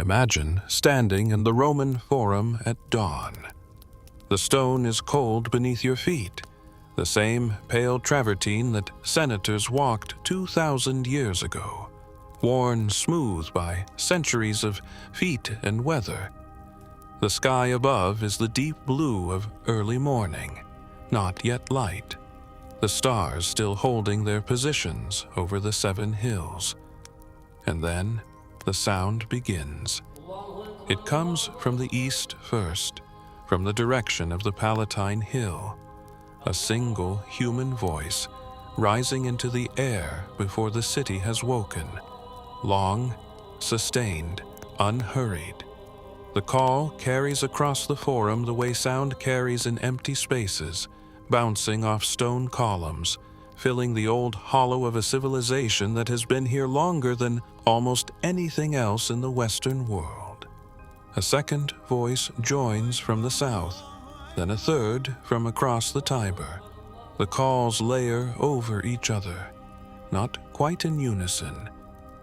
Imagine standing in the Roman Forum at dawn. The stone is cold beneath your feet, the same pale travertine that senators walked 2,000 years ago, worn smooth by centuries of feet and weather. The sky above is the deep blue of early morning, not yet light, the stars still holding their positions over the 7 hills. And then the sound begins. It comes from the east first, from the direction of the Palatine Hill, a single human voice rising into the air before the city has woken, long, sustained, unhurried. The call carries across the forum the way sound carries in empty spaces, bouncing off stone columns, filling the old hollow of a civilization that has been here longer than almost anything else in the Western world. A second voice joins from the south, then a third from across the Tiber. The calls layer over each other, not quite in unison,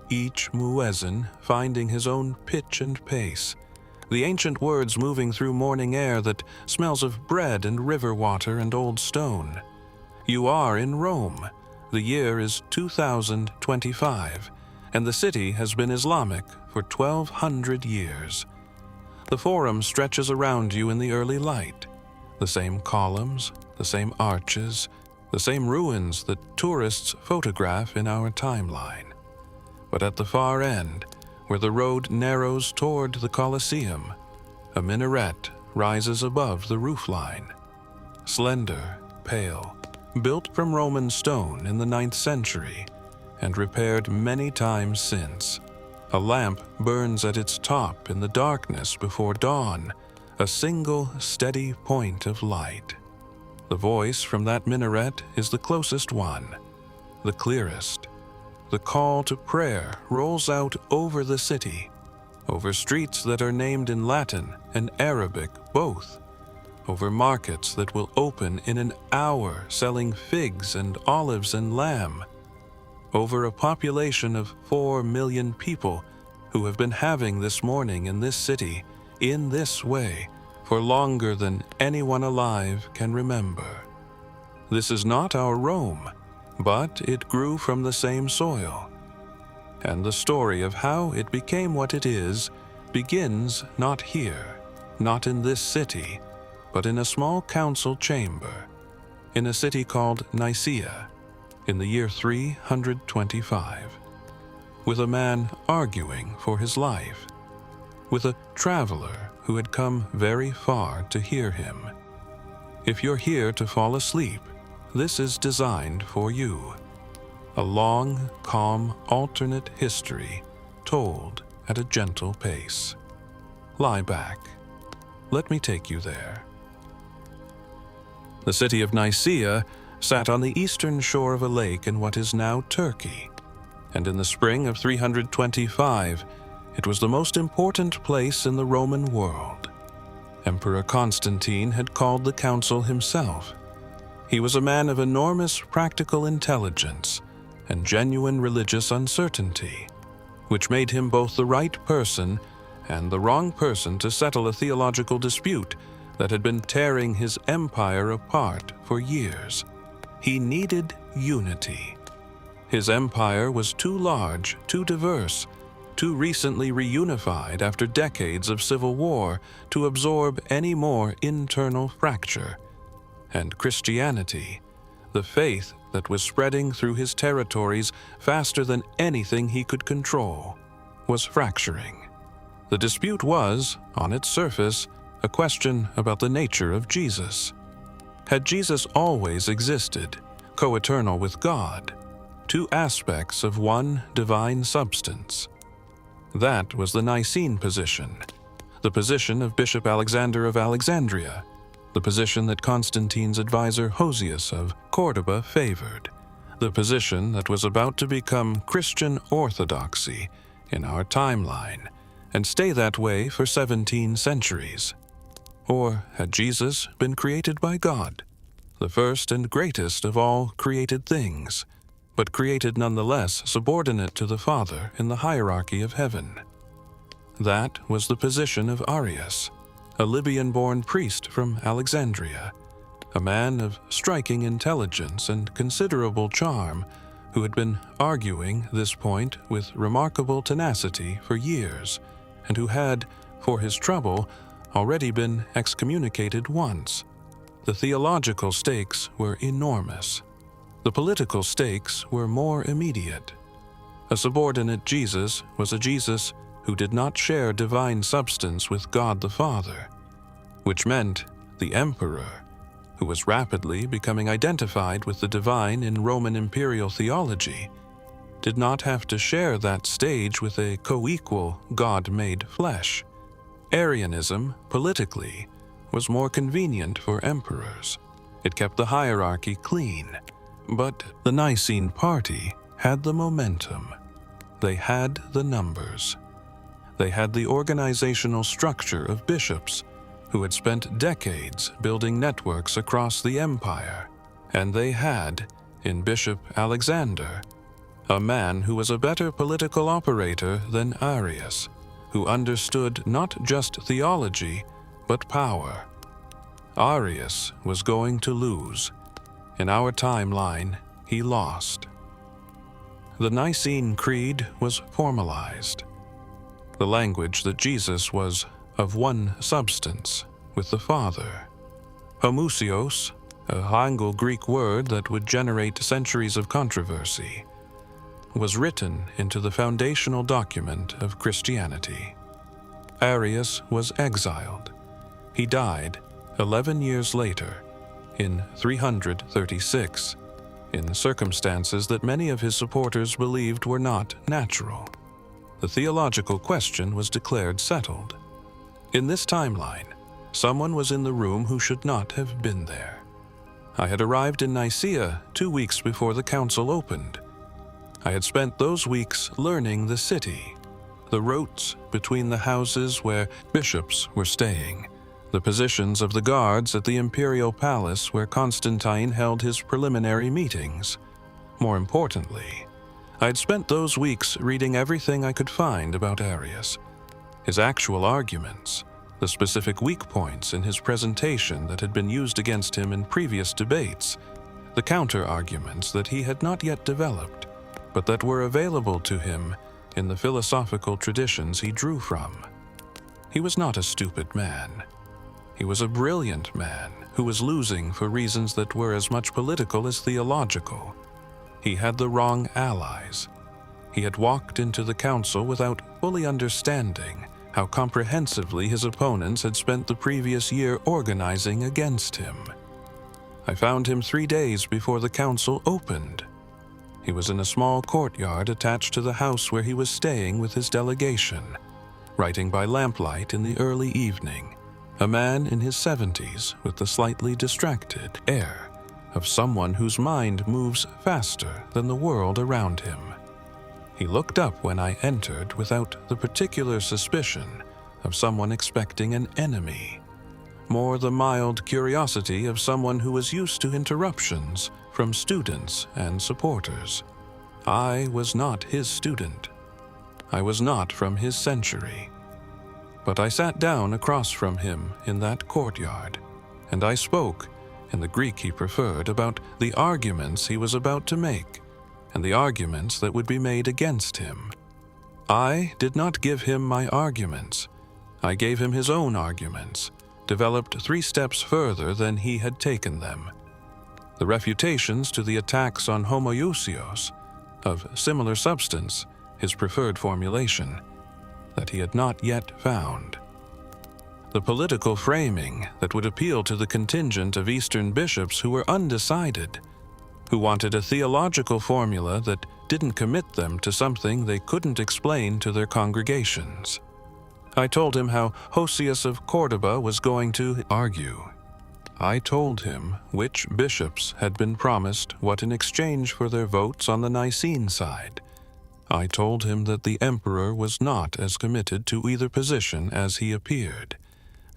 each Muezzin finding his own pitch and pace, the ancient words moving through morning air that smells of bread and river water and old stone. You are in Rome. The year is 2025, and the city has been Islamic for 1,200 years. The forum stretches around you in the early light. The same columns, the same arches, the same ruins that tourists photograph in our timeline. But at the far end, where the road narrows toward the Colosseum, a minaret rises above the roofline. Slender, pale, built from Roman stone in the 9th century and repaired many times since. A lamp burns at its top in the darkness before dawn, a single steady point of light. The voice from that minaret is the closest one, the clearest. The call to prayer rolls out over the city, over streets that are named in Latin and Arabic both, over markets that will open in an hour selling figs and olives and lamb, over a population of 4 million people who have been having this morning in this city in this way for longer than anyone alive can remember. This is not our Rome, but it grew from the same soil. And the story of how it became what it is begins not here, not in this city, but in a small council chamber, in a city called Nicea, in the year 325, with a man arguing for his life, with a traveler who had come very far to hear him. If you're here to fall asleep, this is designed for you. A long, calm, alternate history told at a gentle pace. Lie back. Let me take you there. The city of Nicea sat on the eastern shore of a lake in what is now Turkey, and in the spring of 325, it was the most important place in the Roman world. Emperor Constantine had called the council himself. He was a man of enormous practical intelligence and genuine religious uncertainty, which made him both the right person and the wrong person to settle a theological dispute that had been tearing his empire apart for years. He needed unity. His empire was too large, too diverse, too recently reunified after decades of civil war to absorb any more internal fracture. And Christianity, the faith that was spreading through his territories faster than anything he could control, was fracturing. The dispute was, on its surface, a question about the nature of Jesus. Had Jesus always existed, co-eternal with God, 2 aspects of one divine substance? That was the Nicene position, the position of Bishop Alexander of Alexandria, the position that Constantine's advisor Hosius of Cordoba favored, the position that was about to become Christian orthodoxy in our timeline and stay that way for 17 centuries. Or had Jesus been created by God, the first and greatest of all created things, but created nonetheless subordinate to the Father in the hierarchy of heaven? That was the position of Arius, a Libyan-born priest from Alexandria, a man of striking intelligence and considerable charm, who had been arguing this point with remarkable tenacity for years, and who had, for his trouble, already been excommunicated once. The theological stakes were enormous. The political stakes were more immediate. A subordinate Jesus was a Jesus who did not share divine substance with God the Father, which meant the emperor, who was rapidly becoming identified with the divine in Roman imperial theology, did not have to share that stage with a co-equal God made flesh. Arianism, politically, was more convenient for emperors. It kept the hierarchy clean. But the Nicene party had the momentum. They had the numbers. They had the organizational structure of bishops who had spent decades building networks across the empire. And they had, in Bishop Alexander, a man who was a better political operator than Arius, who understood not just theology, but power. Arius was going to lose. In our timeline, he lost. The Nicene Creed was formalized. The language that Jesus was of one substance with the Father. Homoousios, a Hangul-Greek word that would generate centuries of controversy, was written into the foundational document of Christianity. Arius was exiled. He died 11 years later, in 336, in circumstances that many of his supporters believed were not natural. The theological question was declared settled. In this timeline, someone was in the room who should not have been there. I had arrived in Nicea 2 weeks before the council opened. I had spent those weeks learning the city, the routes between the houses where bishops were staying, the positions of the guards at the imperial palace where Constantine held his preliminary meetings. More importantly, I had spent those weeks reading everything I could find about Arius, his actual arguments, the specific weak points in his presentation that had been used against him in previous debates, the counter-arguments that he had not yet developed, but that were available to him in the philosophical traditions he drew from. He was not a stupid man. He was a brilliant man who was losing for reasons that were as much political as theological. He had the wrong allies. He had walked into the council without fully understanding how comprehensively his opponents had spent the previous year organizing against him. I found him 3 days before the council opened. He was in a small courtyard attached to the house where he was staying with his delegation, writing by lamplight in the early evening, a man in his 70s with the slightly distracted air of someone whose mind moves faster than the world around him. He looked up when I entered without the particular suspicion of someone expecting an enemy, more the mild curiosity of someone who was used to interruptions from students and supporters. I was not his student. I was not from his century. But I sat down across from him in that courtyard, and I spoke, in the Greek he preferred, about the arguments he was about to make, and the arguments that would be made against him. I did not give him my arguments. I gave him his own arguments, developed 3 steps further than he had taken them. The refutations to the attacks on homoousios, of similar substance, his preferred formulation, that he had not yet found. The political framing that would appeal to the contingent of Eastern bishops who were undecided, who wanted a theological formula that didn't commit them to something they couldn't explain to their congregations. I told him how Hosius of Cordoba was going to argue. I told him which bishops had been promised what in exchange for their votes on the Nicene side. I told him that the emperor was not as committed to either position as he appeared,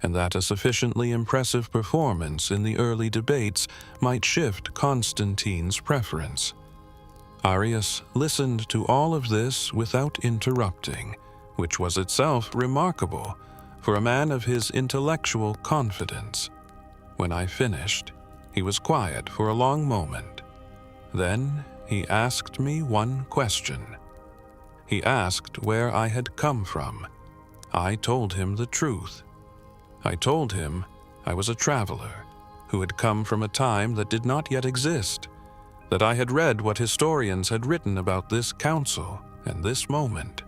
and that a sufficiently impressive performance in the early debates might shift Constantine's preference. Arius listened to all of this without interrupting, which was itself remarkable for a man of his intellectual confidence. When I finished, he was quiet for a long moment. Then he asked me one question. He asked where I had come from. I told him the truth. I told him I was a traveler who had come from a time that did not yet exist, that I had read what historians had written about this council and this moment,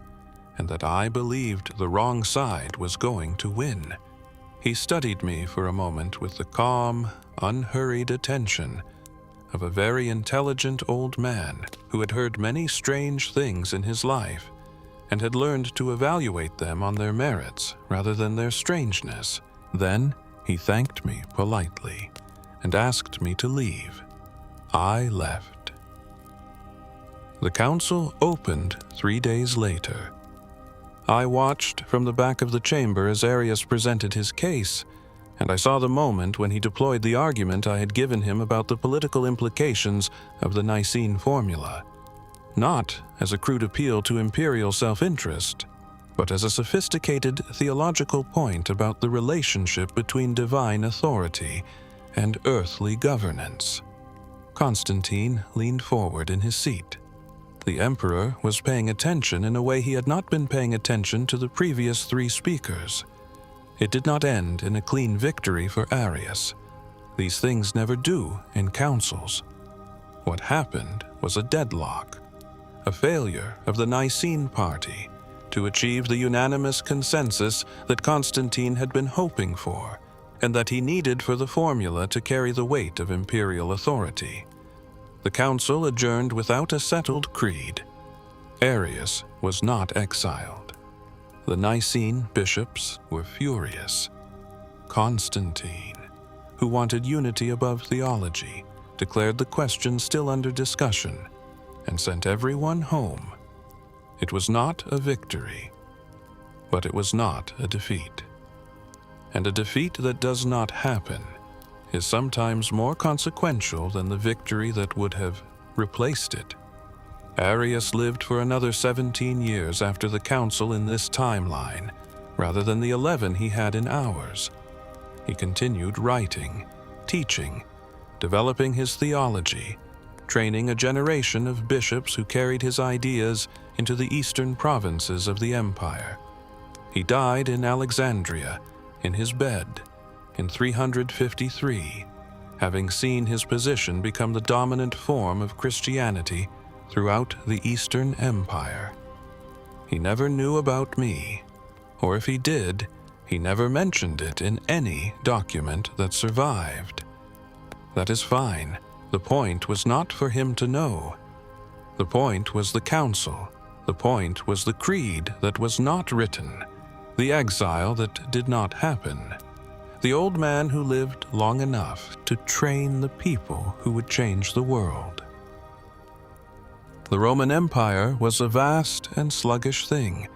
and that I believed the wrong side was going to win. He studied me for a moment with the calm, unhurried attention of a very intelligent old man who had heard many strange things in his life and had learned to evaluate them on their merits rather than their strangeness. Then he thanked me politely and asked me to leave. I left. The council opened 3 days later. I watched from the back of the chamber as Arius presented his case, and I saw the moment when he deployed the argument I had given him about the political implications of the Nicene formula, not as a crude appeal to imperial self-interest, but as a sophisticated theological point about the relationship between divine authority and earthly governance. Constantine leaned forward in his seat. The emperor was paying attention in a way he had not been paying attention to the previous 3 speakers. It did not end in a clean victory for Arius. These things never do in councils. What happened was a deadlock, a failure of the Nicene party to achieve the unanimous consensus that Constantine had been hoping for, and that he needed for the formula to carry the weight of imperial authority. The council adjourned without a settled creed. Arius was not exiled. The Nicene bishops were furious. Constantine, who wanted unity above theology, declared the question still under discussion and sent everyone home. It was not a victory, but it was not a defeat. And a defeat that does not happen is sometimes more consequential than the victory that would have replaced it. Arius lived for another 17 years after the council in this timeline, rather than the 11 he had in ours. He continued writing, teaching, developing his theology, training a generation of bishops who carried his ideas into the eastern provinces of the empire. He died in Alexandria, in his bed, in 353, having seen his position become the dominant form of Christianity throughout the Eastern Empire. He never knew about me, or if he did, he never mentioned it in any document that survived. That is fine. The point was not for him to know. The point was the council. The point was the creed that was not written, the exile that did not happen, the old man who lived long enough to train the people who would change the world. The Roman Empire was a vast and sluggish thing,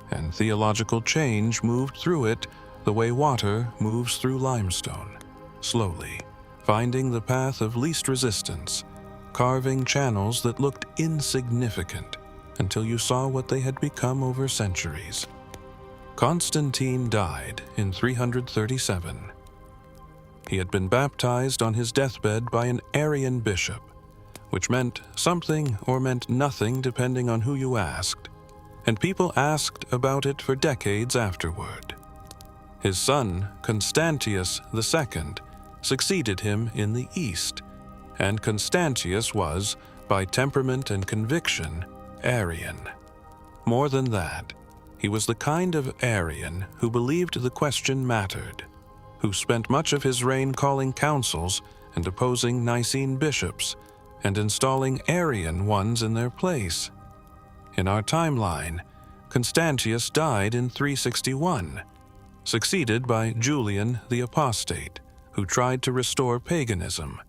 and theological change moved through it the way water moves through limestone, slowly, finding the path of least resistance, carving channels that looked insignificant until you saw what they had become over centuries. Constantine died in 337. He had been baptized on his deathbed by an Arian bishop, which meant something or meant nothing depending on who you asked, and people asked about it for decades afterward. His son, Constantius II, succeeded him in the East, and Constantius was, by temperament and conviction, Arian. More than that, he was the kind of Arian who believed the question mattered, who spent much of his reign calling councils and opposing Nicene bishops, and installing Arian ones in their place. In our timeline, Constantius died in 361, succeeded by Julian the Apostate, who tried to restore paganism,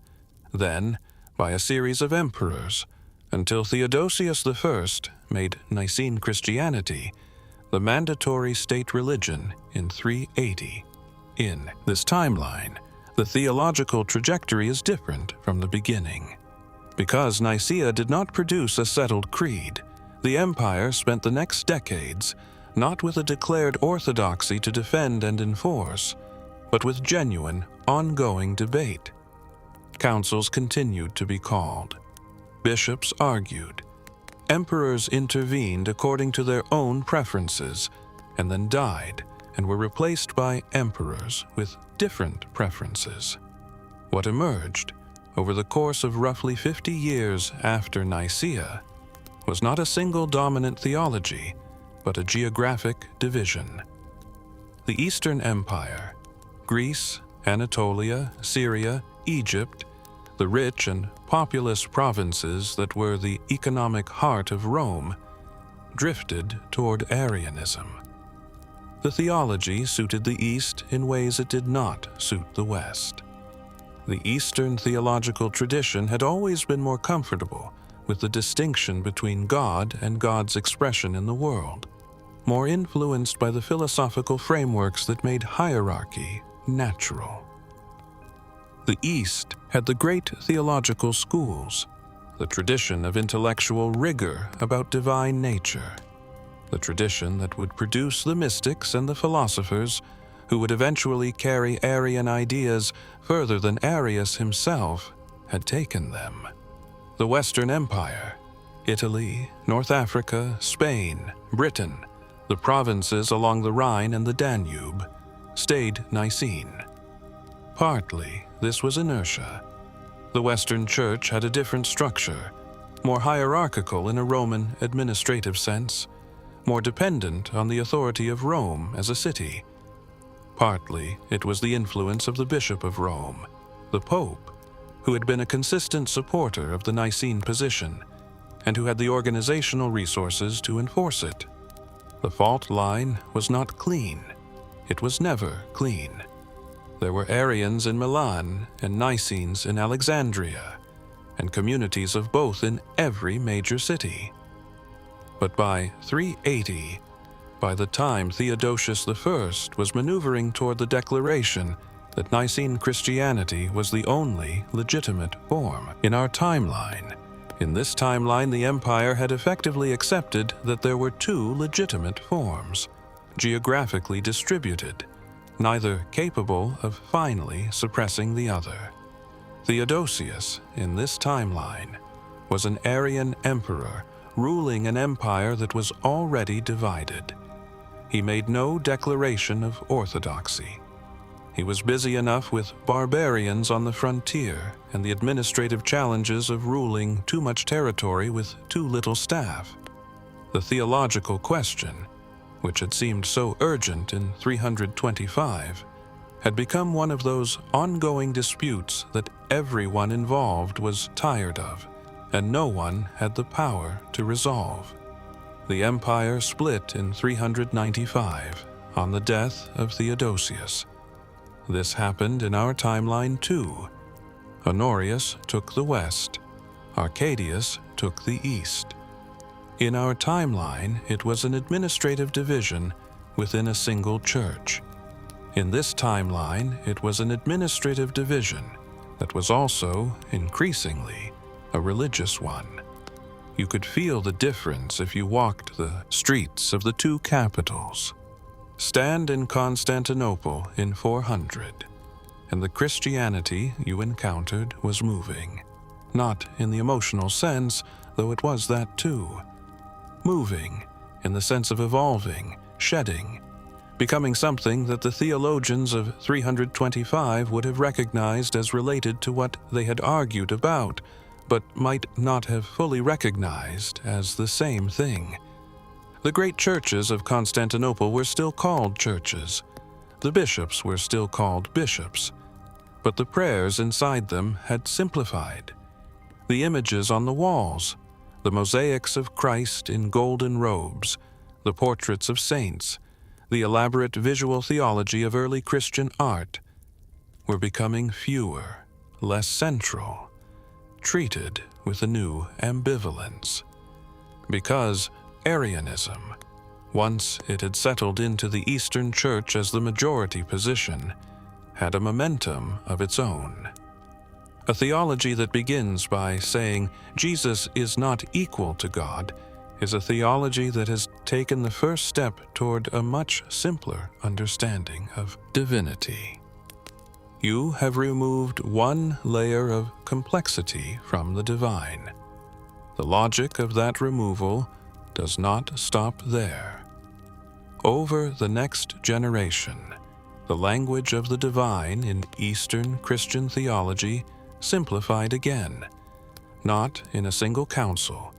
then by a series of emperors, until Theodosius I made Nicene Christianity the mandatory state religion in 380. In this timeline, the theological trajectory is different from the beginning. Because Nicea did not produce a settled creed, the empire spent the next decades not with a declared orthodoxy to defend and enforce, but with genuine, ongoing debate. Councils continued to be called. Bishops argued. Emperors intervened according to their own preferences, and then died and were replaced by emperors with different preferences. What emerged over the course of roughly 50 years after Nicea was not a single dominant theology, but a geographic division. The Eastern Empire, Greece, Anatolia, Syria, Egypt, the rich and populous provinces that were the economic heart of Rome, drifted toward Arianism. The theology suited the East in ways it did not suit the West. The Eastern theological tradition had always been more comfortable with the distinction between God and God's expression in the world, more influenced by the philosophical frameworks that made hierarchy natural. The East had the great theological schools, the tradition of intellectual rigor about divine nature, the tradition that would produce the mystics and the philosophers who would eventually carry Arian ideas further than Arius himself had taken them. The Western Empire, Italy, North Africa, Spain, Britain, the provinces along the Rhine and the Danube, stayed Nicene. Partly, this was inertia. The Western Church had a different structure, more hierarchical in a Roman administrative sense, more dependent on the authority of Rome as a city. Partly, it was the influence of the Bishop of Rome, the Pope, who had been a consistent supporter of the Nicene position and who had the organizational resources to enforce it. The fault line was not clean. It was never clean. There were Arians in Milan and Nicenes in Alexandria, and communities of both in every major city. But by 380, by the time Theodosius I was maneuvering toward the declaration that Nicene Christianity was the only legitimate form in our timeline, in this timeline the empire had effectively accepted that there were two legitimate forms, geographically distributed, neither capable of finally suppressing the other. Theodosius, in this timeline, was an Arian emperor ruling an empire that was already divided. He made no declaration of orthodoxy. He was busy enough with barbarians on the frontier and the administrative challenges of ruling too much territory with too little staff. The theological question, which had seemed so urgent in 325, had become one of those ongoing disputes that everyone involved was tired of, and no one had the power to resolve. The empire split in 395 on the death of Theodosius. This happened in our timeline too. Honorius took the west. Arcadius took the east. In our timeline, it was an administrative division within a single church. In this timeline, it was an administrative division that was also, increasingly, a religious one. You could feel the difference if you walked the streets of the two capitals. Stand in Constantinople in 400, and the Christianity you encountered was moving. Not in the emotional sense, though it was that too. Moving in the sense of evolving, shedding, becoming something that the theologians of 325 would have recognized as related to what they had argued about, but might not have fully recognized as the same thing. The great churches of Constantinople were still called churches. The bishops were still called bishops. But the prayers inside them had simplified. The images on the walls, the mosaics of Christ in golden robes, the portraits of saints, the elaborate visual theology of early Christian art, were becoming fewer, less central, treated with a new ambivalence. Because Arianism, once it had settled into the Eastern Church as the majority position, had a momentum of its own. A theology that begins by saying Jesus is not equal to God is a theology that has taken the first step toward a much simpler understanding of divinity. You have removed one layer of complexity from the divine. The logic of that removal does not stop there. Over the next generation, the language of the divine in Eastern Christian theology simplified again, not in a single council,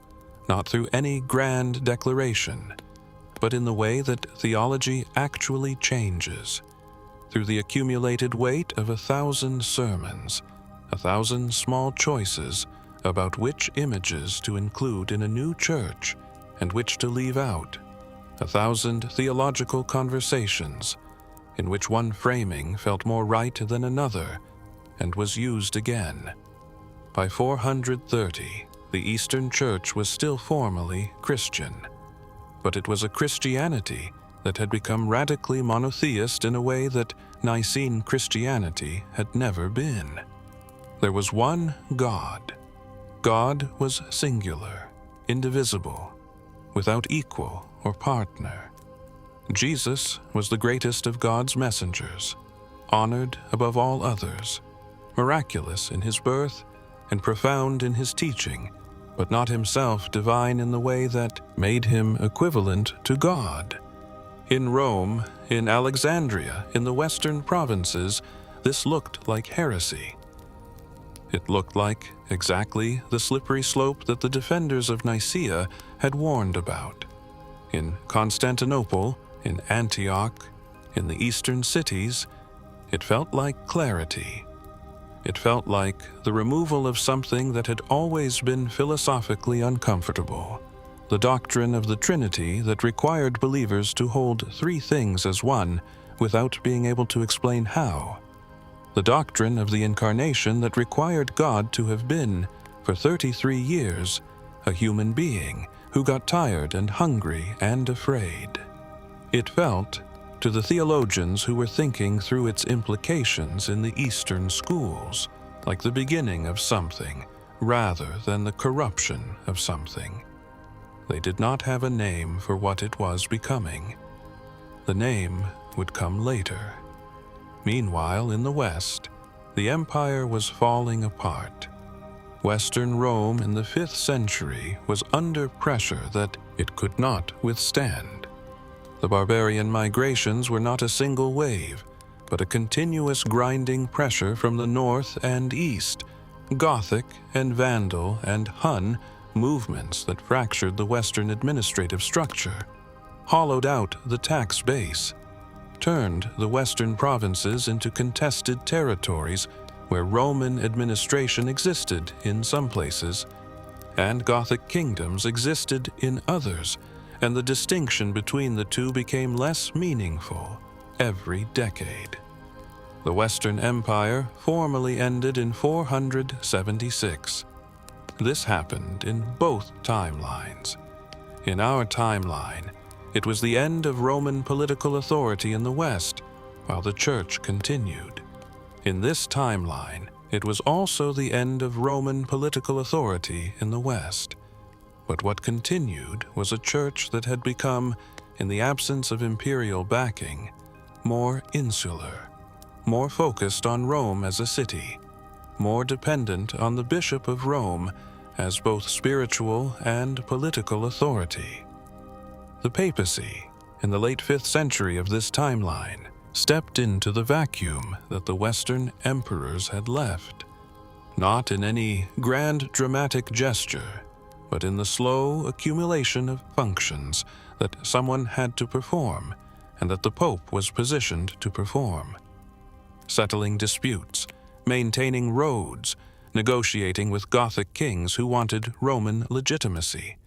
not through any grand declaration, but in the way that theology actually changes, through the accumulated weight of 1,000 sermons, 1,000 small choices about which images to include in a new church and which to leave out, 1,000 theological conversations in which one framing felt more right than another and was used again. By 430, the Eastern Church was still formally Christian, but it was a Christianity that had become radically monotheist in a way that Nicene Christianity had never been. There was one God. God was singular, indivisible, without equal or partner. Jesus was the greatest of God's messengers, honored above all others, miraculous in his birth and profound in his teaching, but not himself divine in the way that made him equivalent to God. In Rome, in Alexandria, in the western provinces, this looked like heresy. It looked like exactly the slippery slope that the defenders of Nicea had warned about. In Constantinople, in Antioch, in the eastern cities, it felt like clarity. It felt like the removal of something that had always been philosophically uncomfortable, the doctrine of the Trinity that required believers to hold three things as one without being able to explain how, the doctrine of the Incarnation that required God to have been, for 33 years, a human being who got tired and hungry and afraid. It felt, to the theologians who were thinking through its implications in the Eastern schools, like the beginning of something rather than the corruption of something. They did not have a name for what it was becoming. The name would come later. Meanwhile, in the West, the empire was falling apart. Western Rome in the 5th century was under pressure that it could not withstand. The barbarian migrations were not a single wave, but a continuous grinding pressure from the north and east, Gothic and Vandal and Hun movements that fractured the Western administrative structure, hollowed out the tax base, turned the Western provinces into contested territories where Roman administration existed in some places, and Gothic kingdoms existed in others, and the distinction between the two became less meaningful every decade. The Western Empire formally ended in 476. This happened in both timelines. In our timeline, it was the end of Roman political authority in the West, while the Church continued. In this timeline, it was also the end of Roman political authority in the West. But what continued was a church that had become, in the absence of imperial backing, more insular, more focused on Rome as a city, more dependent on the Bishop of Rome as both spiritual and political authority. The papacy, in the late 5th century of this timeline, stepped into the vacuum that the Western emperors had left, not in any grand dramatic gesture, but in the slow accumulation of functions that someone had to perform and that the Pope was positioned to perform. Settling disputes, maintaining roads, negotiating with Gothic kings who wanted Roman legitimacy,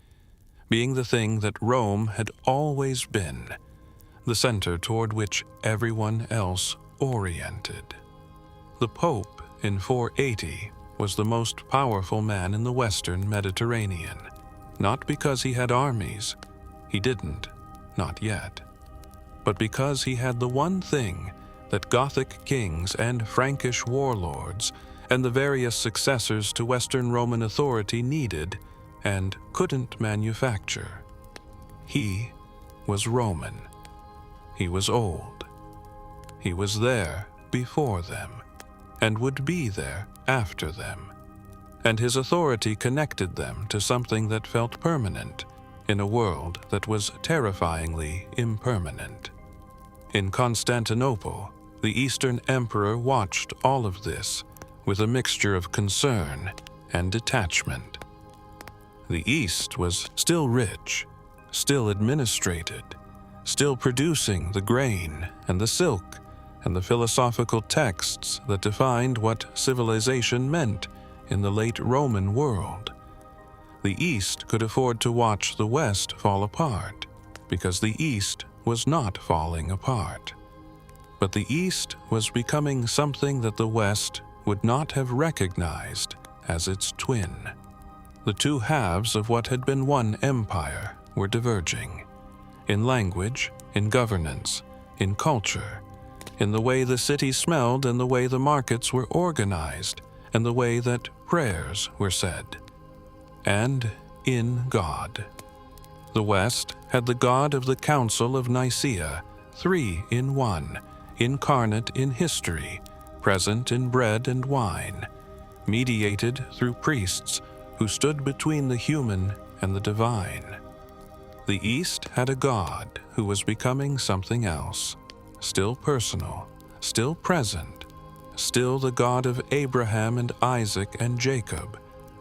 being the thing that Rome had always been, the center toward which everyone else oriented. The Pope in 480 was the most powerful man in the Western Mediterranean, not because he had armies, he didn't, not yet, but because he had the one thing that Gothic kings and Frankish warlords and the various successors to Western Roman authority needed and couldn't manufacture: He was Roman. He was old. He was there before them, and would be there after them, and his authority connected them to something that felt permanent in a world that was terrifyingly impermanent. In Constantinople, the Eastern Emperor watched all of this with a mixture of concern and detachment. The East was still rich, still administrated, still producing the grain and the silk and the philosophical texts that defined what civilization meant in the late Roman world. The East could afford to watch the West fall apart, because the East was not falling apart. But the East was becoming something that the West would not have recognized as its twin. The two halves of what had been one empire were diverging. In language, in governance, in culture, in the way the city smelled and the way the markets were organized, and the way that prayers were said. And in God. The West had the God of the Council of Nicea, 3 in 1, incarnate in history, present in bread and wine, mediated through priests who stood between the human and the divine. The East had a God who was becoming something else, still personal, still present, still the God of Abraham and Isaac and Jacob,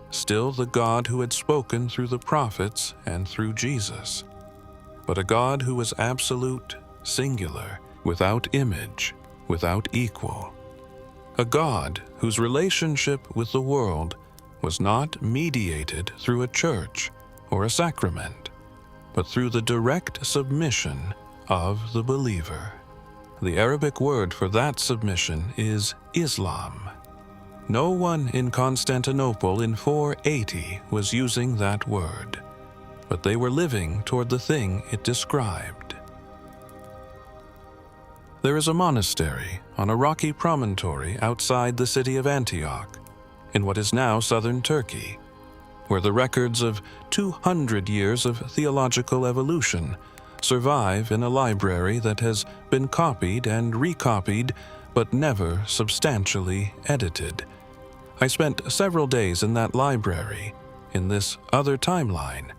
still the God who had spoken through the prophets and through Jesus, but a God who was absolute, singular, without image, without equal. A God whose relationship with the world was not mediated through a church or a sacrament, but through the direct submission of the believer. The Arabic word for that submission is Islam. No one in Constantinople in 480 was using that word, but they were living toward the thing it described. There is a monastery on a rocky promontory outside the city of Antioch, in what is now southern Turkey, where the records of 200 years of theological evolution survive in a library that has been copied and recopied, but never substantially edited. I spent several days in that library, in this other timeline,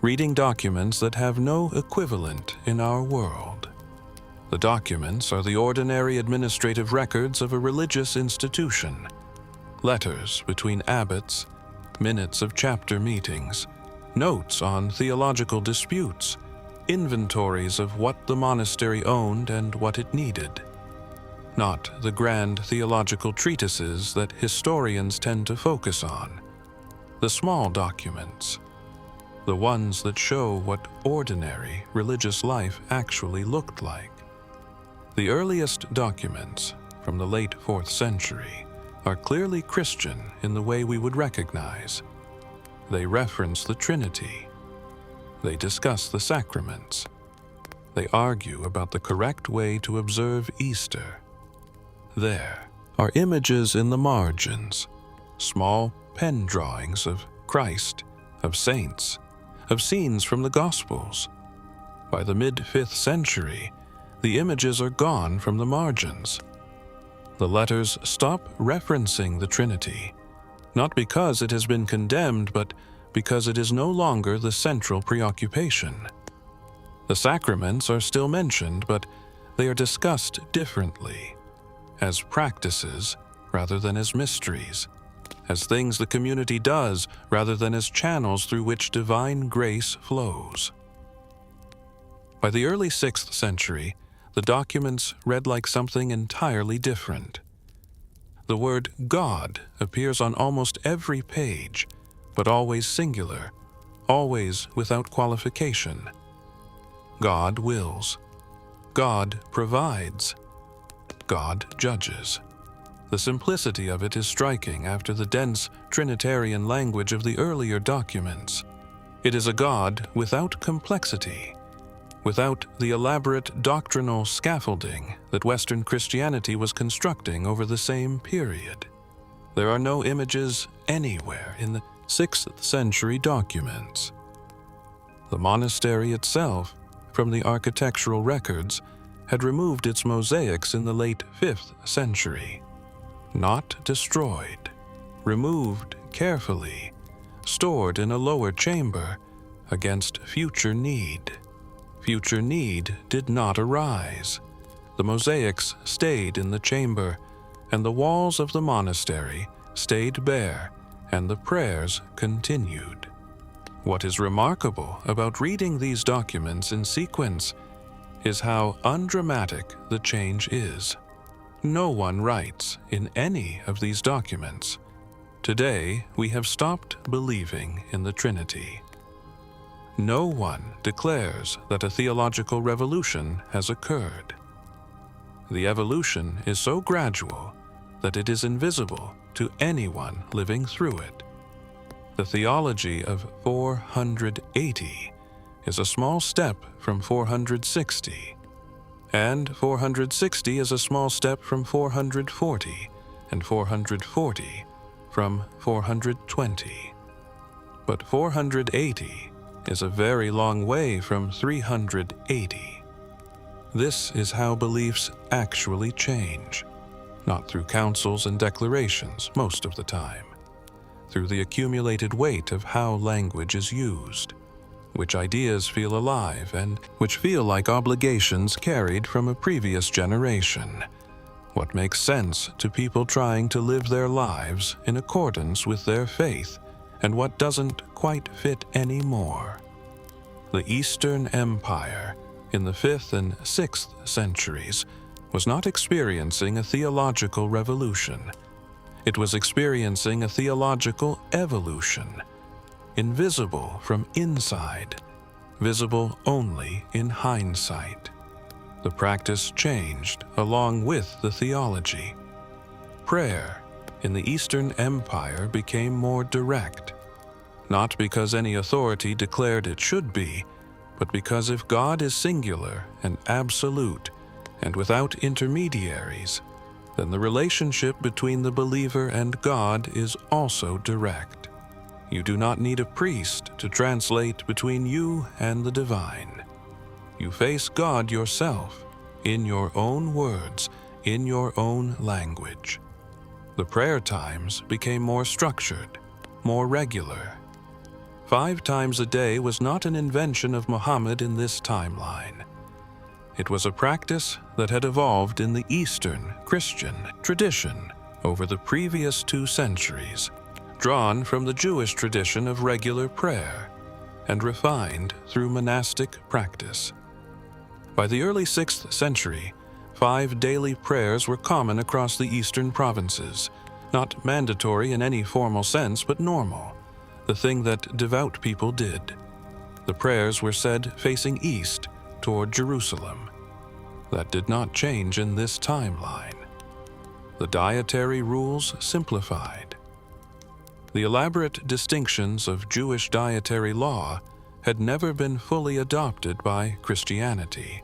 reading documents that have no equivalent in our world. The documents are the ordinary administrative records of a religious institution, letters between abbots, minutes of chapter meetings, notes on theological disputes, inventories of what the monastery owned and what it needed. Not the grand theological treatises that historians tend to focus on. The small documents, the ones that show what ordinary religious life actually looked like. The earliest documents, from the late 4th century, are clearly Christian in the way we would recognize. They reference the Trinity. They discuss the sacraments. They argue about the correct way to observe Easter. There are images in the margins, small pen drawings of Christ, of saints, of scenes from the Gospels. By the mid-5th century, the images are gone from the margins. The letters stop referencing the Trinity, not because it has been condemned, but because it is no longer the central preoccupation. The sacraments are still mentioned, but they are discussed differently, as practices rather than as mysteries, as things the community does rather than as channels through which divine grace flows. By the early 6th century, the documents read like something entirely different. The word God appears on almost every page, but always singular, always without qualification. God wills. God provides. God judges. The simplicity of it is striking after the dense Trinitarian language of the earlier documents. It is a God without complexity, without the elaborate doctrinal scaffolding that Western Christianity was constructing over the same period. There are no images anywhere in the 6th century documents. The monastery itself, from the architectural records, had removed its mosaics in the late 5th century. Not destroyed, removed carefully, stored in a lower chamber against future need. Future need did not arise. The mosaics stayed in the chamber, and the walls of the monastery stayed bare, and the prayers continued. What is remarkable about reading these documents in sequence is how undramatic the change is. No one writes in any of these documents, "Today we have stopped believing in the Trinity." No one declares that a theological revolution has occurred. The evolution is so gradual that it is invisible to anyone living through it. The theology of 480 is a small step from 460, and 460 is a small step from 440, and 440 from 420. But 480 is a very long way from 380. This is how beliefs actually change, not through councils and declarations most of the time, through the accumulated weight of how language is used, which ideas feel alive and which feel like obligations carried from a previous generation, what makes sense to people trying to live their lives in accordance with their faith, and what doesn't quite fit anymore. The Eastern Empire, in the 5th and 6th centuries, was not experiencing a theological revolution. It was experiencing a theological evolution, invisible from inside, visible only in hindsight. The practice changed along with the theology. Prayer in the Eastern Empire became more direct, not because any authority declared it should be, but because if God is singular and absolute and without intermediaries, then the relationship between the believer and God is also direct. You do not need a priest to translate between you and the divine. You face God yourself, in your own words, in your own language. The prayer times became more structured, more regular. 5 times a day was not an invention of Muhammad in this timeline. It was a practice that had evolved in the Eastern Christian tradition over the previous 2 centuries, drawn from the Jewish tradition of regular prayer and refined through monastic practice. By the early 6th century, 5 daily prayers were common across the eastern provinces, not mandatory in any formal sense, but normal, the thing that devout people did. The prayers were said facing east toward Jerusalem. That did not change in this timeline. The dietary rules simplified. The elaborate distinctions of Jewish dietary law had never been fully adopted by Christianity.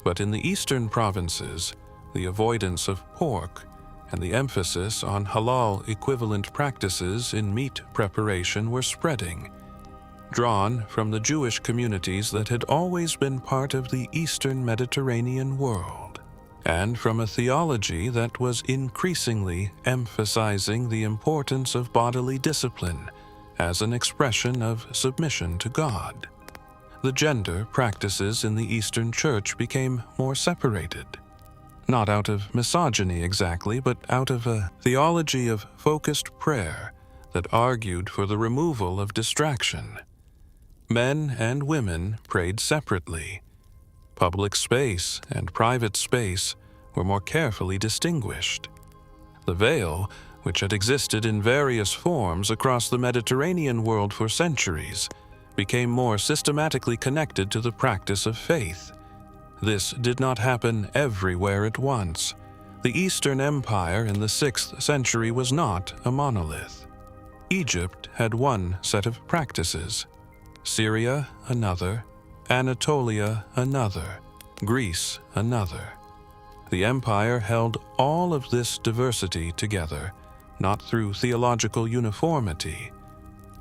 But in the eastern provinces, the avoidance of pork and the emphasis on halal-equivalent practices in meat preparation were spreading, drawn from the Jewish communities that had always been part of the Eastern Mediterranean world, and from a theology that was increasingly emphasizing the importance of bodily discipline as an expression of submission to God. The gender practices in the Eastern Church became more separated, not out of misogyny exactly, but out of a theology of focused prayer that argued for the removal of distraction. Men and women prayed separately. Public space and private space were more carefully distinguished. The veil, which had existed in various forms across the Mediterranean world for centuries, became more systematically connected to the practice of faith. This did not happen everywhere at once. The Eastern Empire in the 6th century was not a monolith. Egypt had one set of practices, Syria another, Anatolia another, Greece another. The empire held all of this diversity together, not through theological uniformity,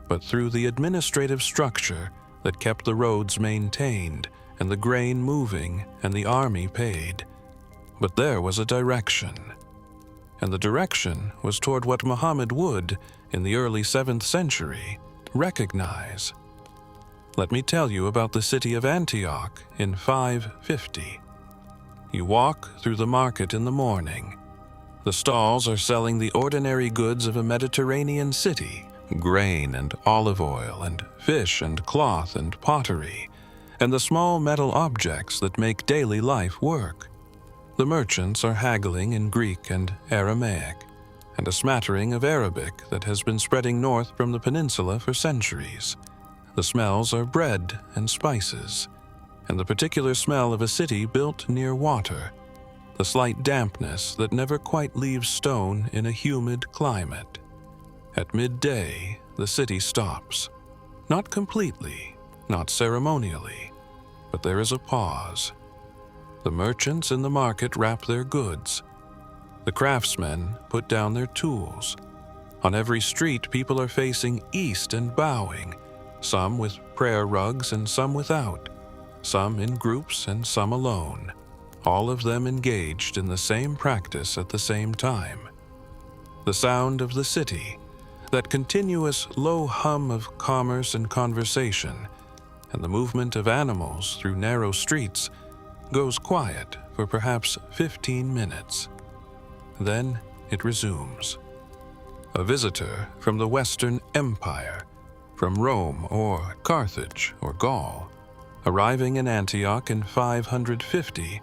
but through the administrative structure that kept the roads maintained and the grain moving and the army paid. But there was a direction, and the direction was toward what Muhammad would, in the early 7th century, recognize. Let me tell you about the city of Antioch in 550. You walk through the market in the morning. The stalls are selling the ordinary goods of a Mediterranean city, grain and olive oil and fish and cloth and pottery, and the small metal objects that make daily life work. The merchants are haggling in Greek and Aramaic, and a smattering of Arabic that has been spreading north from the peninsula for centuries. The smells are bread and spices, and the particular smell of a city built near water, the slight dampness that never quite leaves stone in a humid climate. At midday, the city stops. Not completely, not ceremonially, but there is a pause. The merchants in the market wrap their goods. The craftsmen put down their tools. On every street, people are facing east and bowing, some with prayer rugs and some without, some in groups and some alone, all of them engaged in the same practice at the same time. The sound of the city, that continuous low hum of commerce and conversation, and the movement of animals through narrow streets, goes quiet for perhaps 15 minutes. Then it resumes. A visitor from the Western Empire, from Rome or Carthage or Gaul, arriving in Antioch in 550,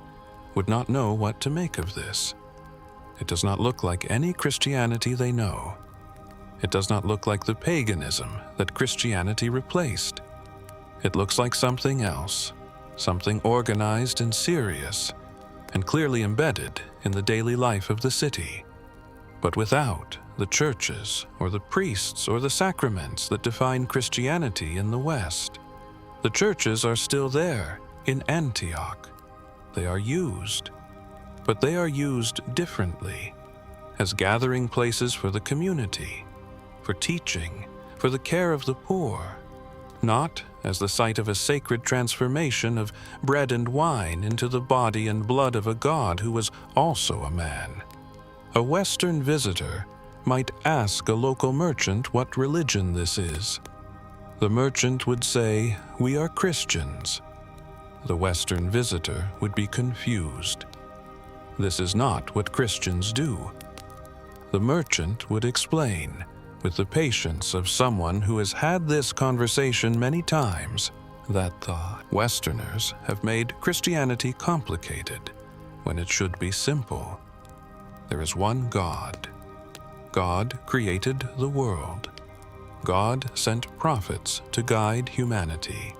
would not know what to make of this. It does not look like any Christianity they know. It does not look like the paganism that Christianity replaced. It looks like something else, something organized and serious, and clearly embedded in the daily life of the city, but without the churches or the priests or the sacraments that define Christianity in the West. The churches are still there in Antioch. They are used, but they are used differently, as gathering places for the community, for teaching, for the care of the poor, not as the site of a sacred transformation of bread and wine into the body and blood of a God who was also a man. A Western visitor might ask a local merchant what religion this is. The merchant would say, "We are Christians." The Western visitor would be confused. This is not what Christians do. The merchant would explain, with the patience of someone who has had this conversation many times, that the Westerners have made Christianity complicated when it should be simple. There is one God. God created the world. God sent prophets to guide humanity.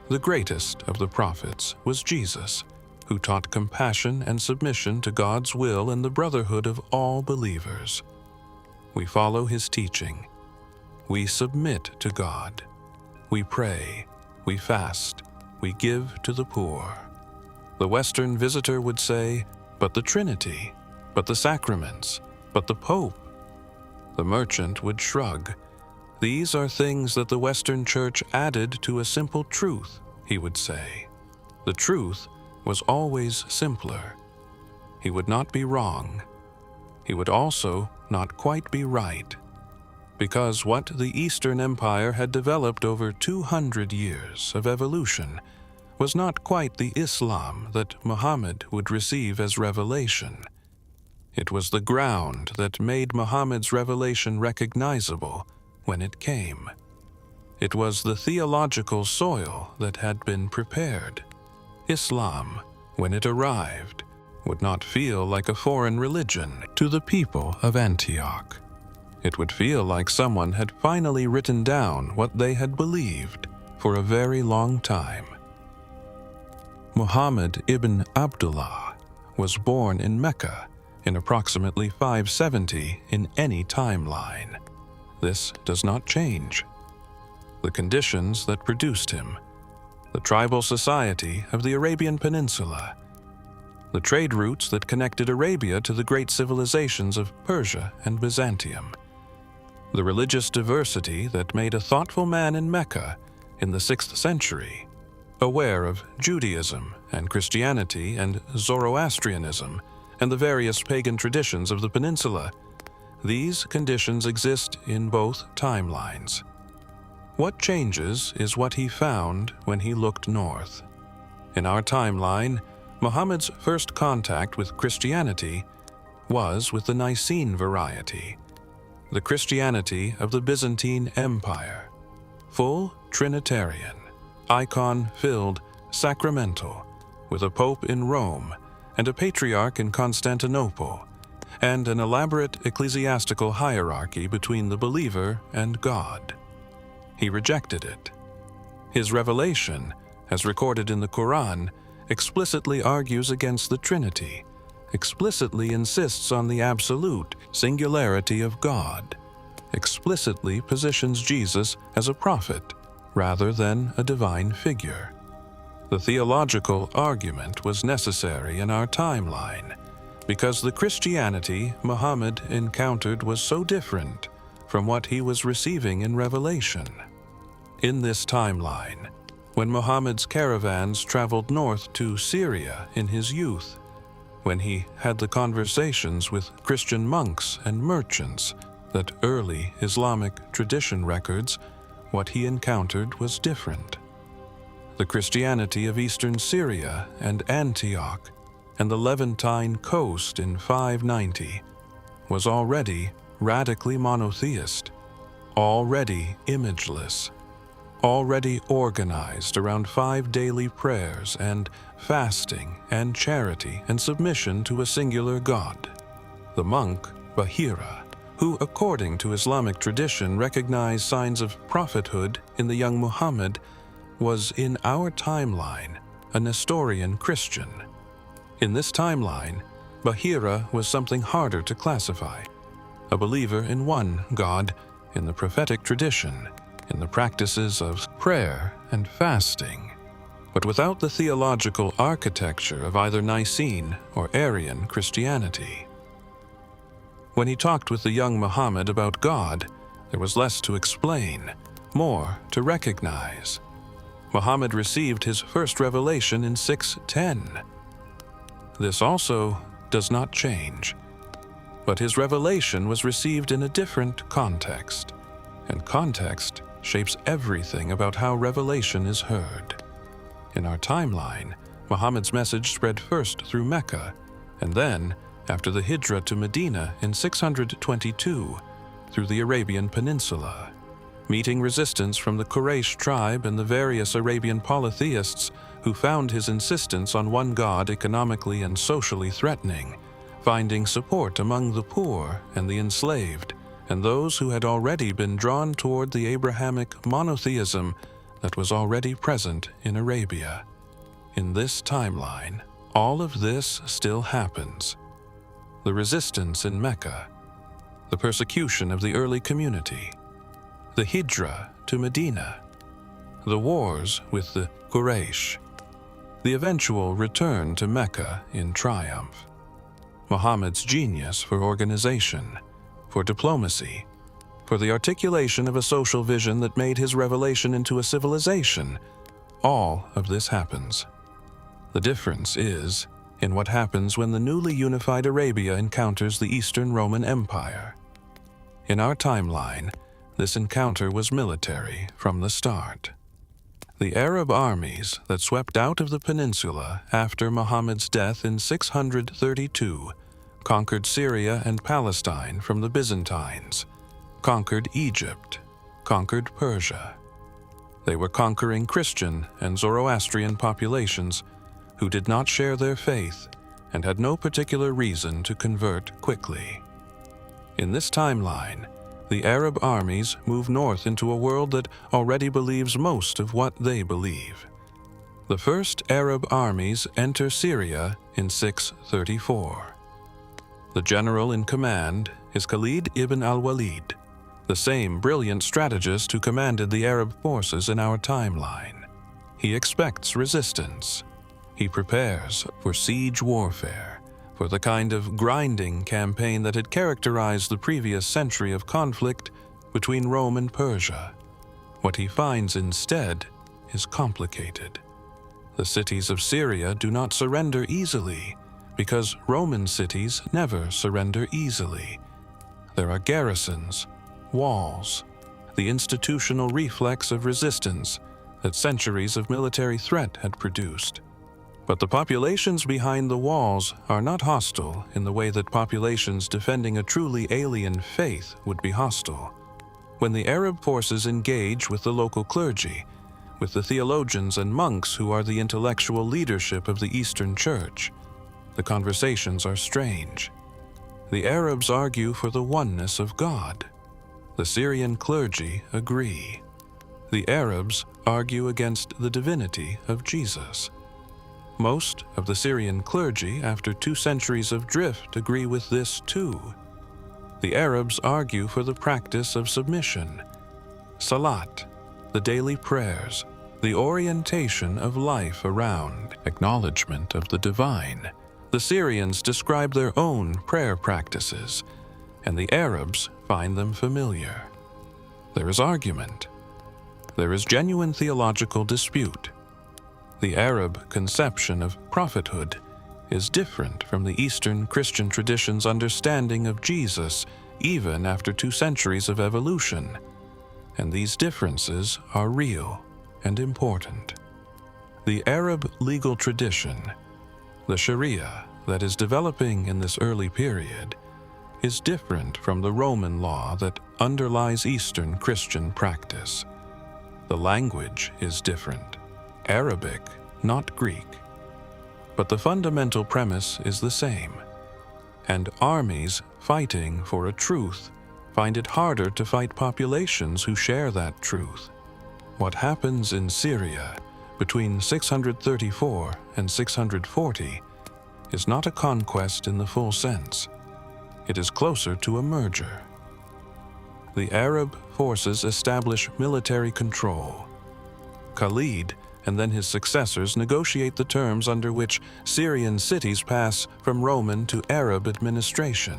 The greatest of the prophets was Jesus, who taught compassion and submission to God's will and the brotherhood of all believers. We follow his teaching. We submit to God. We pray. We fast. We give to the poor. The Western visitor would say, "But the Trinity, but the sacraments, but the Pope." The merchant would shrug. "These are things that the Western Church added to a simple truth," he would say. The truth was always simpler. He would not be wrong. He would also not quite be right, because what the Eastern Empire had developed over 200 years of evolution was not quite the Islam that Muhammad would receive as revelation. It was the ground that made Muhammad's revelation recognizable when it came. It was the theological soil that had been prepared. Islam, when it arrived, would not feel like a foreign religion to the people of Antioch. It would feel like someone had finally written down what they had believed for a very long time. Muhammad ibn Abdullah was born in Mecca in approximately 570 in any timeline. This does not change. The conditions that produced him, the tribal society of the Arabian Peninsula, the trade routes that connected Arabia to the great civilizations of Persia and Byzantium, the religious diversity that made a thoughtful man in Mecca in the 6th century, aware of Judaism and Christianity and Zoroastrianism and the various pagan traditions of the peninsula. These conditions exist in both timelines. What changes is what he found when he looked north. In our timeline, Muhammad's first contact with Christianity was with the Nicene variety, the Christianity of the Byzantine Empire, full Trinitarian, icon-filled, sacramental, with a pope in Rome and a patriarch in Constantinople, and an elaborate ecclesiastical hierarchy between the believer and God. He rejected it. His revelation, as recorded in the Quran, explicitly argues against the Trinity, explicitly insists on the absolute singularity of God, explicitly positions Jesus as a prophet rather than a divine figure. The theological argument was necessary in our timeline because the Christianity Muhammad encountered was so different from what he was receiving in Revelation. In this timeline, when Muhammad's caravans traveled north to Syria in his youth, when he had the conversations with Christian monks and merchants that early Islamic tradition records, what he encountered was different. The Christianity of eastern Syria and Antioch and the Levantine coast in 590 was already radically monotheist, already imageless, already organized around 5 daily prayers and fasting and charity and submission to a singular God. The monk Bahira, who according to Islamic tradition recognized signs of prophethood in the young Muhammad, was in our timeline a Nestorian Christian. In this timeline, Bahira was something harder to classify, a believer in one God, in the prophetic tradition, in the practices of prayer and fasting, but without the theological architecture of either Nicene or Arian Christianity. When he talked with the young Muhammad about God, there was less to explain, more to recognize. Muhammad received his first revelation in 610. This also does not change, but his revelation was received in a different context, and context shapes everything about how revelation is heard. In our timeline, Muhammad's message spread first through Mecca, and then, after the Hijrah to Medina in 622, through the Arabian Peninsula, meeting resistance from the Quraysh tribe and the various Arabian polytheists who found his insistence on one God economically and socially threatening, finding support among the poor and the enslaved, and those who had already been drawn toward the Abrahamic monotheism that was already present in Arabia. In this timeline, all of this still happens. The resistance in Mecca, the persecution of the early community, the Hijrah to Medina, the wars with the Quraysh, the eventual return to Mecca in triumph, Muhammad's genius for organization, for diplomacy, for the articulation of a social vision that made his revelation into a civilization. All of this happens. The difference is in what happens when the newly unified Arabia encounters the Eastern Roman Empire. In our timeline, this encounter was military from the start. The Arab armies that swept out of the peninsula after Muhammad's death in 632 conquered Syria and Palestine from the Byzantines, conquered Egypt, conquered Persia. They were conquering Christian and Zoroastrian populations who did not share their faith and had no particular reason to convert quickly. In this timeline, the Arab armies move north into a world that already believes most of what they believe. The first Arab armies enter Syria in 634. The general in command is Khalid ibn al-Walid, the same brilliant strategist who commanded the Arab forces in our timeline. He expects resistance. He prepares for siege warfare, for the kind of grinding campaign that had characterized the previous century of conflict between Rome and Persia. What he finds instead is complicated. The cities of Syria do not surrender easily, because Roman cities never surrender easily. There are garrisons, walls, the institutional reflex of resistance that centuries of military threat had produced. But the populations behind the walls are not hostile in the way that populations defending a truly alien faith would be hostile. When the Arab forces engage with the local clergy, with the theologians and monks who are the intellectual leadership of the Eastern Church, the conversations are strange. The Arabs argue for the oneness of God. The Syrian clergy agree. The Arabs argue against the divinity of Jesus. Most of the Syrian clergy, after 2 centuries of drift, agree with this too. The Arabs argue for the practice of submission, salat, the daily prayers, the orientation of life around acknowledgement of the divine. The Syrians describe their own prayer practices, and the Arabs find them familiar. There is argument. There is genuine theological dispute. The Arab conception of prophethood is different from the Eastern Christian tradition's understanding of Jesus, even after 2 centuries of evolution. And these differences are real and important. The Arab legal tradition, the Sharia that is developing in this early period, is different from the Roman law that underlies Eastern Christian practice. The language is different, Arabic, not Greek. But the fundamental premise is the same, and armies fighting for a truth find it harder to fight populations who share that truth. What happens in Syria between 634 and 640 is not a conquest in the full sense. It is closer to a merger. The Arab forces establish military control. Khalid and then his successors negotiate the terms under which Syrian cities pass from Roman to Arab administration.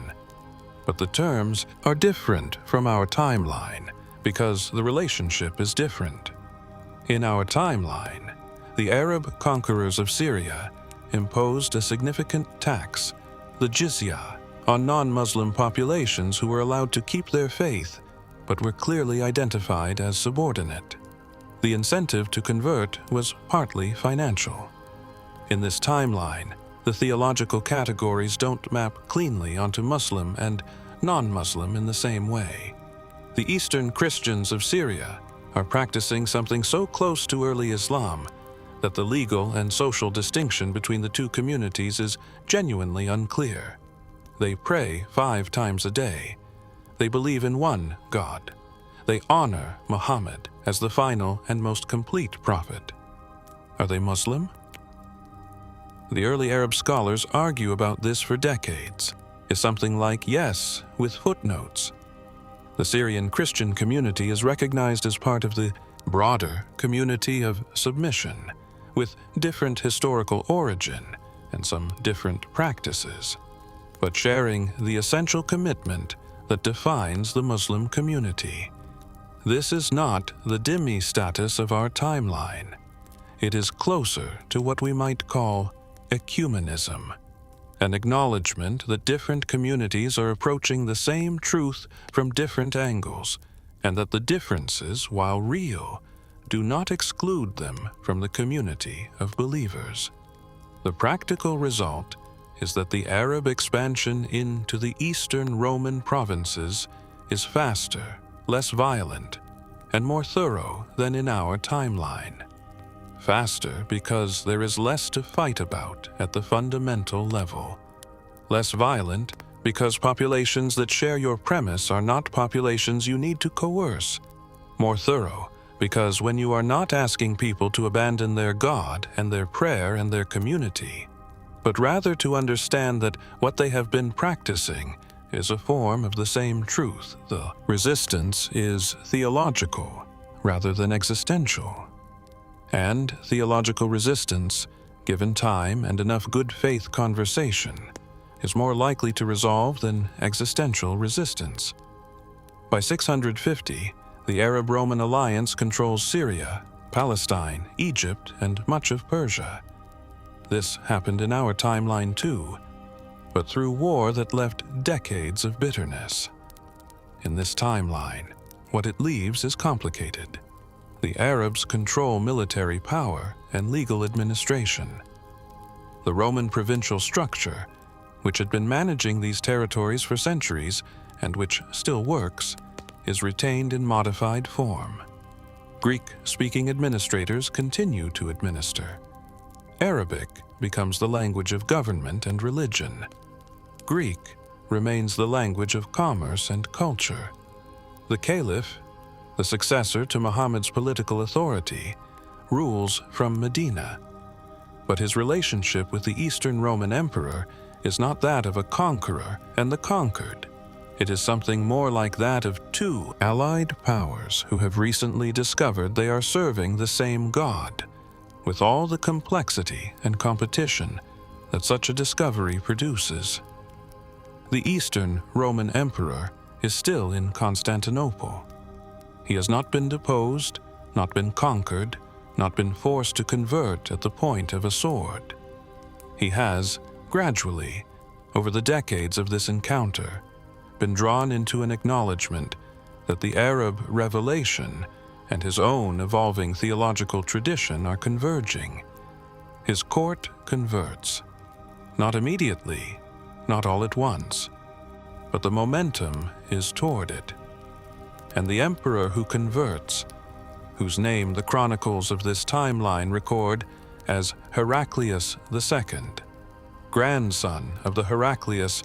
But the terms are different from our timeline because the relationship is different. In our timeline, the Arab conquerors of Syria imposed a significant tax, the jizya, on non-Muslim populations who were allowed to keep their faith but were clearly identified as subordinate. The incentive to convert was partly financial. In this timeline, the theological categories don't map cleanly onto Muslim and non-Muslim in the same way. The Eastern Christians of Syria are practicing something so close to early Islam that the legal and social distinction between the 2 communities is genuinely unclear. They pray 5 times a day. They believe in one God. They honor Muhammad as the final and most complete prophet. Are they Muslim? The early Arab scholars argue about this for decades. Is something like yes, with footnotes. The Syrian Christian community is recognized as part of the broader community of submission, with different historical origin and some different practices, but sharing the essential commitment that defines the Muslim community. This is not the dhimmi status of our timeline. It is closer to what we might call ecumenism, an acknowledgement that different communities are approaching the same truth from different angles, and that the differences, while real, do not exclude them from the community of believers. The practical result is that the Arab expansion into the Eastern Roman provinces is faster, less violent, and more thorough than in our timeline. Faster because there is less to fight about at the fundamental level. Less violent because populations that share your premise are not populations you need to coerce. More thorough because when you are not asking people to abandon their God and their prayer and their community, but rather to understand that what they have been practicing is a form of the same truth, the resistance is theological rather than existential. And theological resistance, given time and enough good faith conversation, is more likely to resolve than existential resistance. By 650, The Arab-Roman alliance controls Syria, Palestine, Egypt, and much of Persia. This happened in our timeline too, but through war that left decades of bitterness. In this timeline, what it leaves is complicated. The Arabs control military power and legal administration. The Roman provincial structure, which had been managing these territories for centuries and which still works, is retained in modified form. Greek-speaking administrators continue to administer. Arabic becomes the language of government and religion. Greek remains the language of commerce and culture. The Caliph, the successor to Muhammad's political authority, rules from Medina. But his relationship with the Eastern Roman Emperor is not that of a conqueror and the conquered. It is something more like that of two allied powers who have recently discovered they are serving the same God, with all the complexity and competition that such a discovery produces. The Eastern Roman Emperor is still in Constantinople. He has not been deposed, not been conquered, not been forced to convert at the point of a sword. He has, gradually, over the decades of this encounter, been drawn into an acknowledgement that the Arab revelation and his own evolving theological tradition are converging. His court converts, not immediately, not all at once, but the momentum is toward it. And the emperor who converts, whose name the chronicles of this timeline record as Heraclius II, grandson of the Heraclius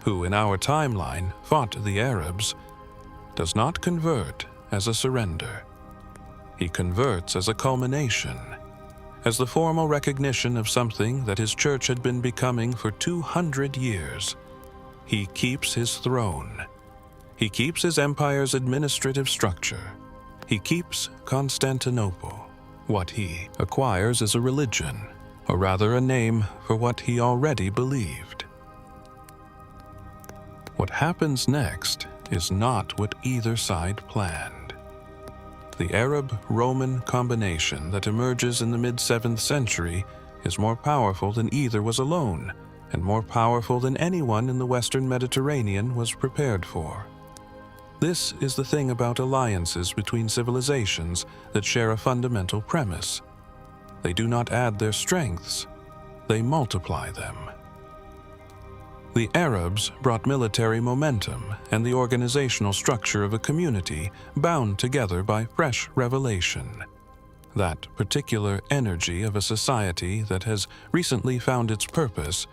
who in our timeline fought the Arabs, does not convert as a surrender. He converts as a culmination, as the formal recognition of something that his church had been becoming for 200 years. He keeps his throne. He keeps his empire's administrative structure. He keeps Constantinople. What he acquires is a religion, or rather a name for what he already believed. What happens next is not what either side planned. The Arab-Roman combination that emerges in the mid-7th century is more powerful than either was alone, and more powerful than anyone in the Western Mediterranean was prepared for. This is the thing about alliances between civilizations that share a fundamental premise. They do not add their strengths, they multiply them. The Arabs brought military momentum and the organizational structure of a community bound together by fresh revelation. That particular energy of a society that has recently found its purpose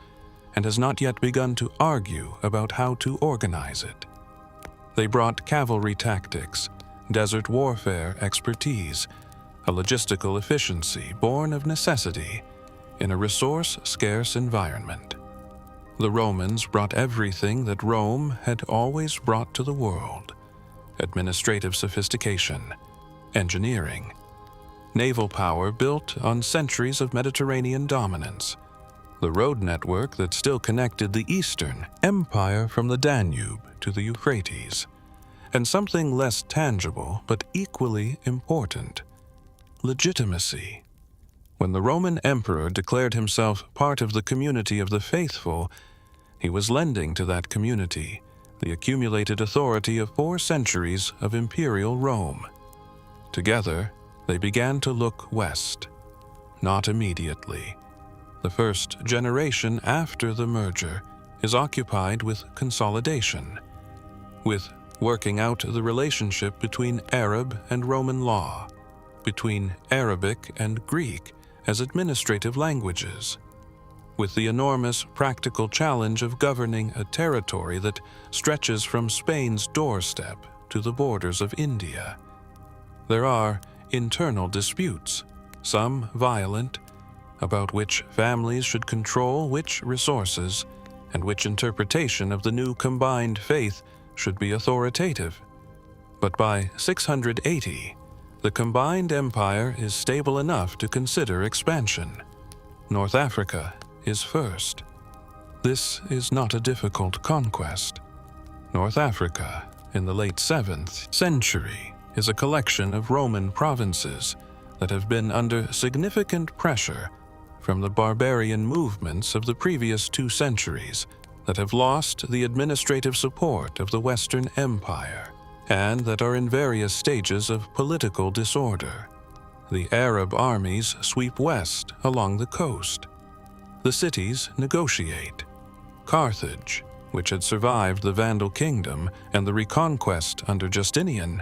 and has not yet begun to argue about how to organize it. They brought cavalry tactics, desert warfare expertise, a logistical efficiency born of necessity in a resource-scarce environment. The Romans brought everything that Rome had always brought to the world: administrative sophistication, engineering, naval power built on centuries of Mediterranean dominance, the road network that still connected the Eastern Empire from the Danube to the Euphrates, and something less tangible but equally important: legitimacy. When the Roman emperor declared himself part of the community of the faithful, he was lending to that community the accumulated authority of 4 centuries of imperial Rome. Together, they began to look west. Not immediately. The first generation after the merger is occupied with consolidation, with working out the relationship between Arab and Roman law, between Arabic and Greek as administrative languages, with the enormous practical challenge of governing a territory that stretches from Spain's doorstep to the borders of India. There are internal disputes, some violent, about which families should control which resources and which interpretation of the new combined faith should be authoritative. But by 680, the combined empire is stable enough to consider expansion. North Africa is first. This is not a difficult conquest. North Africa, in the late 7th century, is a collection of Roman provinces that have been under significant pressure from the barbarian movements of the previous 2 centuries that have lost the administrative support of the Western Empire and that are in various stages of political disorder. The Arab armies sweep west along the coast. The cities negotiate. Carthage, which had survived the Vandal kingdom and the reconquest under Justinian,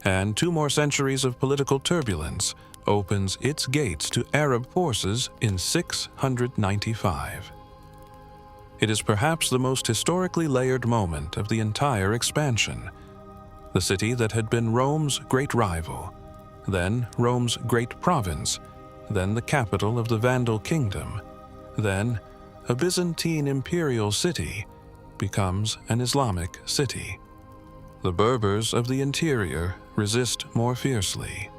and 2 more centuries of political turbulence, opens its gates to Arab forces in 695. It is perhaps the most historically layered moment of the entire expansion. The city that had been Rome's great rival, then Rome's great province, then the capital of the Vandal kingdom, then a Byzantine imperial city, becomes an Islamic city. The Berbers of the interior resist more fiercely.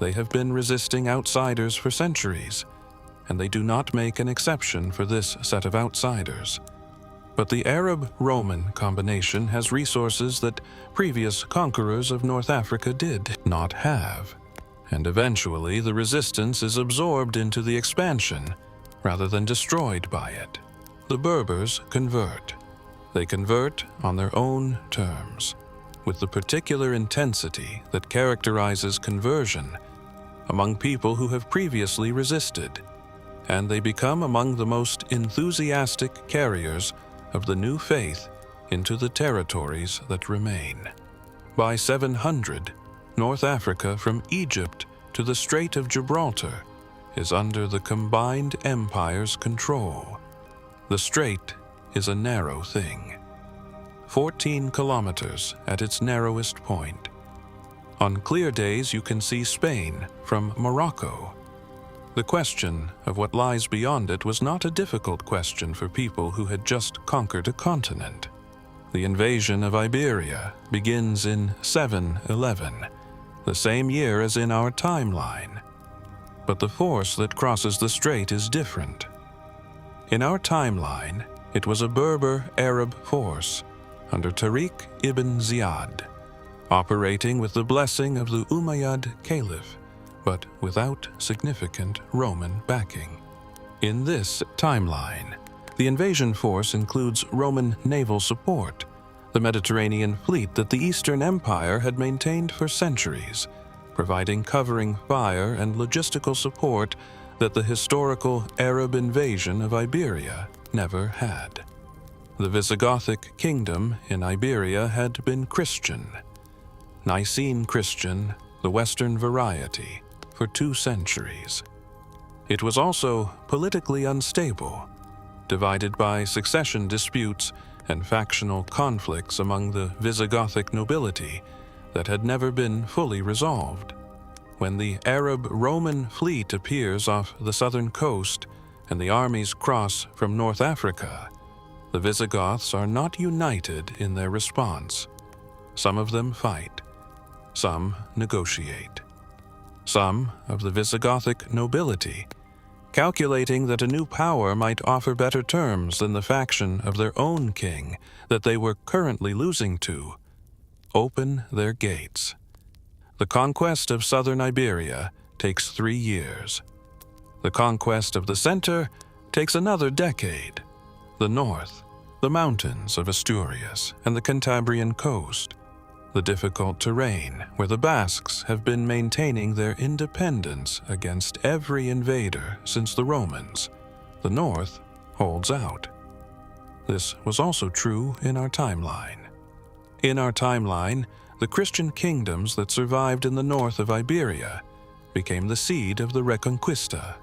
They have been resisting outsiders for centuries, and they do not make an exception for this set of outsiders. But the Arab-Roman combination has resources that previous conquerors of North Africa did not have, and eventually the resistance is absorbed into the expansion rather than destroyed by it. The Berbers convert. They convert on their own terms, with the particular intensity that characterizes conversion among people who have previously resisted, and they become among the most enthusiastic carriers of the new faith into the territories that remain. By 700, North Africa from Egypt to the Strait of Gibraltar is under the combined empire's control. The strait is a narrow thing, 14 kilometers at its narrowest point. On clear days you can see Spain from Morocco. The question of what lies beyond it was not a difficult question for people who had just conquered a continent. The invasion of Iberia begins in 711, the same year as in our timeline. But the force that crosses the strait is different. In our timeline, it was a Berber Arab force under Tariq ibn Ziyad, operating with the blessing of the Umayyad Caliph, but without significant Roman backing. In this timeline, the invasion force includes Roman naval support, the Mediterranean fleet that the Eastern Empire had maintained for centuries, providing covering fire and logistical support that the historical Arab invasion of Iberia never had. The Visigothic kingdom in Iberia had been Christian, Nicene Christian, the Western variety, for 2 centuries. It was also politically unstable, divided by succession disputes and factional conflicts among the Visigothic nobility that had never been fully resolved. When the Arab-Roman fleet appears off the southern coast and the armies cross from North Africa, the Visigoths are not united in their response. Some of them fight. Some negotiate. Some of the Visigothic nobility, calculating that a new power might offer better terms than the faction of their own king that they were currently losing to, open their gates. The conquest of southern Iberia takes 3 years. The conquest of the center takes another decade. The north, the mountains of Asturias and the Cantabrian coast, the difficult terrain where the Basques have been maintaining their independence against every invader since the Romans, the north holds out. This was also true in our timeline. In our timeline, the Christian kingdoms that survived in the north of Iberia became the seed of the Reconquista,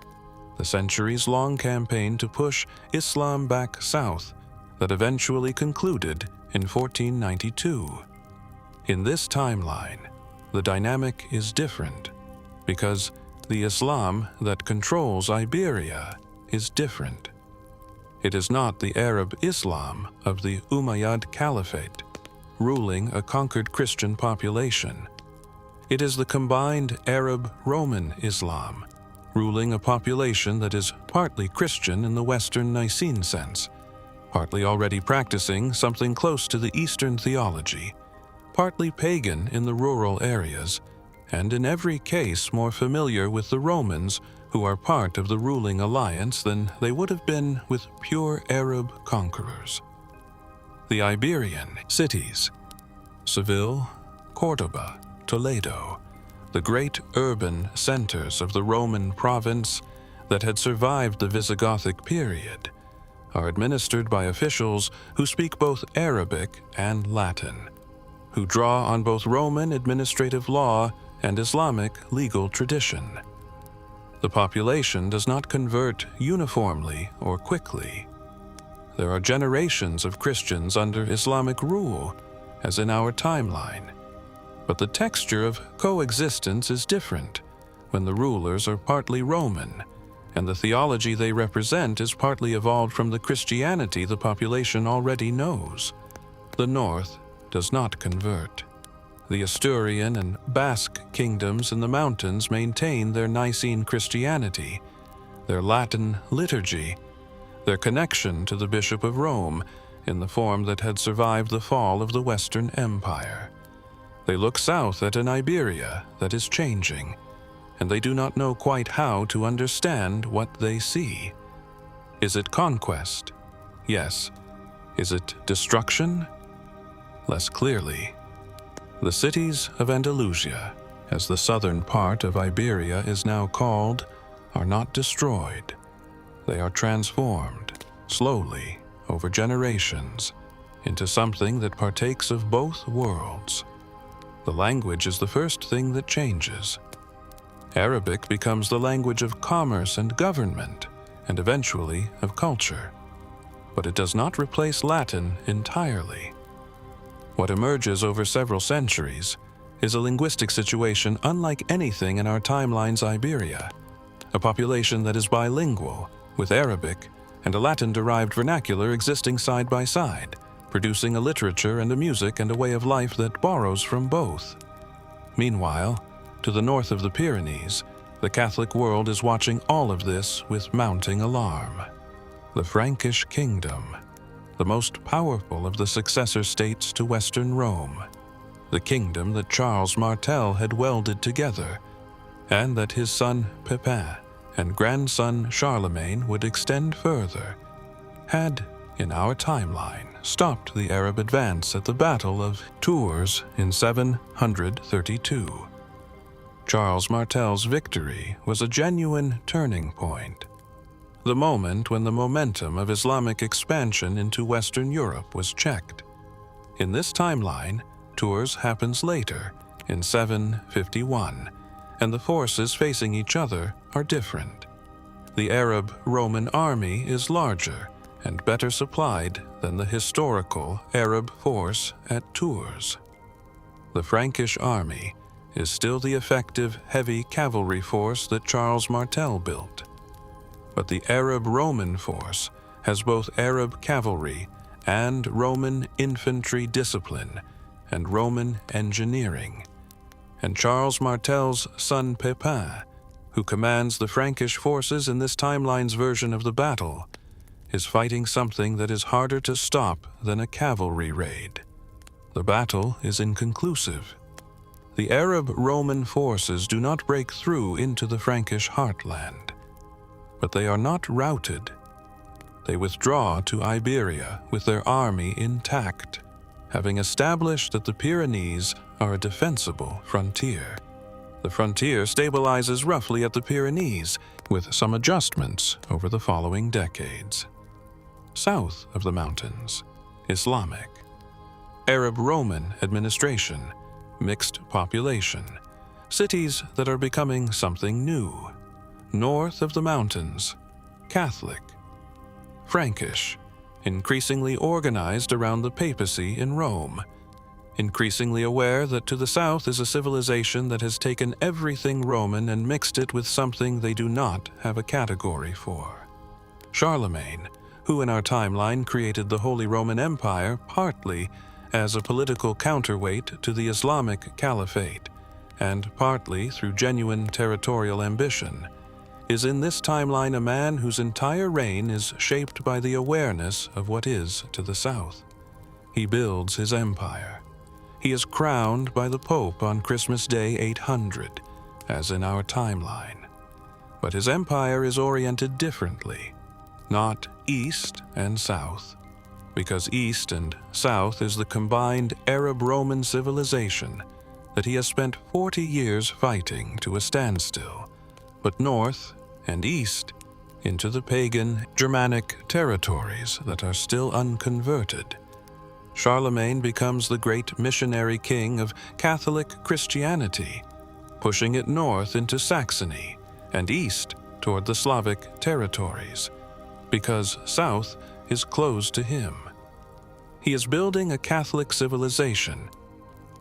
the centuries-long campaign to push Islam back south that eventually concluded in 1492. In this timeline, the dynamic is different because the Islam that controls Iberia is different. It is not the Arab Islam of the Umayyad Caliphate, ruling a conquered Christian population. It is the combined Arab-Roman Islam, ruling a population that is partly Christian in the Western Nicene sense, partly already practicing something close to the Eastern theology, partly pagan in the rural areas, and in every case more familiar with the Romans, who are part of the ruling alliance, than they would have been with pure Arab conquerors. The Iberian cities, Seville, Córdoba, Toledo, the great urban centers of the Roman province that had survived the Visigothic period, are administered by officials who speak both Arabic and Latin, who draw on both Roman administrative law and Islamic legal tradition. The population does not convert uniformly or quickly. There are generations of Christians under Islamic rule, as in our timeline, but the texture of coexistence is different when the rulers are partly Roman, and the theology they represent is partly evolved from the Christianity the population already knows. The North does not convert. The Asturian and Basque kingdoms in the mountains maintain their Nicene Christianity, their Latin liturgy, their connection to the Bishop of Rome in the form that had survived the fall of the Western Empire. They look south at an Iberia that is changing, and they do not know quite how to understand what they see. Is it conquest? Yes. Is it destruction? Less clearly. The cities of Andalusia, as the southern part of Iberia is now called, are not destroyed. They are transformed, slowly, over generations, into something that partakes of both worlds. The language is the first thing that changes. Arabic becomes the language of commerce and government, and eventually of culture. But it does not replace Latin entirely. What emerges over several centuries is a linguistic situation unlike anything in our timeline's Iberia, a population that is bilingual, with Arabic and a Latin-derived vernacular existing side by side, producing a literature and a music and a way of life that borrows from both. Meanwhile, to the north of the Pyrenees, the Catholic world is watching all of this with mounting alarm. The Frankish kingdom, the most powerful of the successor states to Western Rome, the kingdom that Charles Martel had welded together, and that his son Pepin and grandson Charlemagne would extend further, had, in our timeline, stopped the Arab advance at the Battle of Tours in 732. Charles Martel's victory was a genuine turning point, the moment when the momentum of Islamic expansion into Western Europe was checked. In this timeline, Tours happens later, in 751, and the forces facing each other are different. The Arab-Roman army is larger and better supplied than the historical Arab force at Tours. The Frankish army is still the effective heavy cavalry force that Charles Martel built. But the Arab-Roman force has both Arab cavalry and Roman infantry discipline and Roman engineering. And Charles Martel's son Pepin, who commands the Frankish forces in this timeline's version of the battle, is fighting something that is harder to stop than a cavalry raid. The battle is inconclusive. The Arab-Roman forces do not break through into the Frankish heartland, but they are not routed. They withdraw to Iberia with their army intact, having established that the Pyrenees are a defensible frontier. The frontier stabilizes roughly at the Pyrenees, with some adjustments over the following decades. South of the mountains, Islamic. Arab-Roman administration, mixed population, cities that are becoming something new. North of the mountains, Catholic. Frankish, increasingly organized around the papacy in Rome, increasingly aware that to the south is a civilization that has taken everything Roman and mixed it with something they do not have a category for. Charlemagne, who in our timeline created the Holy Roman Empire partly as a political counterweight to the Islamic Caliphate, and partly through genuine territorial ambition, is in this timeline a man whose entire reign is shaped by the awareness of what is to the south. He builds his empire. He is crowned by the Pope on Christmas Day 800, as in our timeline. But his empire is oriented differently, not east and south, because east and south is the combined Arab-Roman civilization that he has spent 40 years fighting to a standstill, but north and east into the pagan Germanic territories that are still unconverted. Charlemagne becomes the great missionary king of Catholic Christianity, pushing it north into Saxony and east toward the Slavic territories, because south is closed to him. He is building a Catholic civilization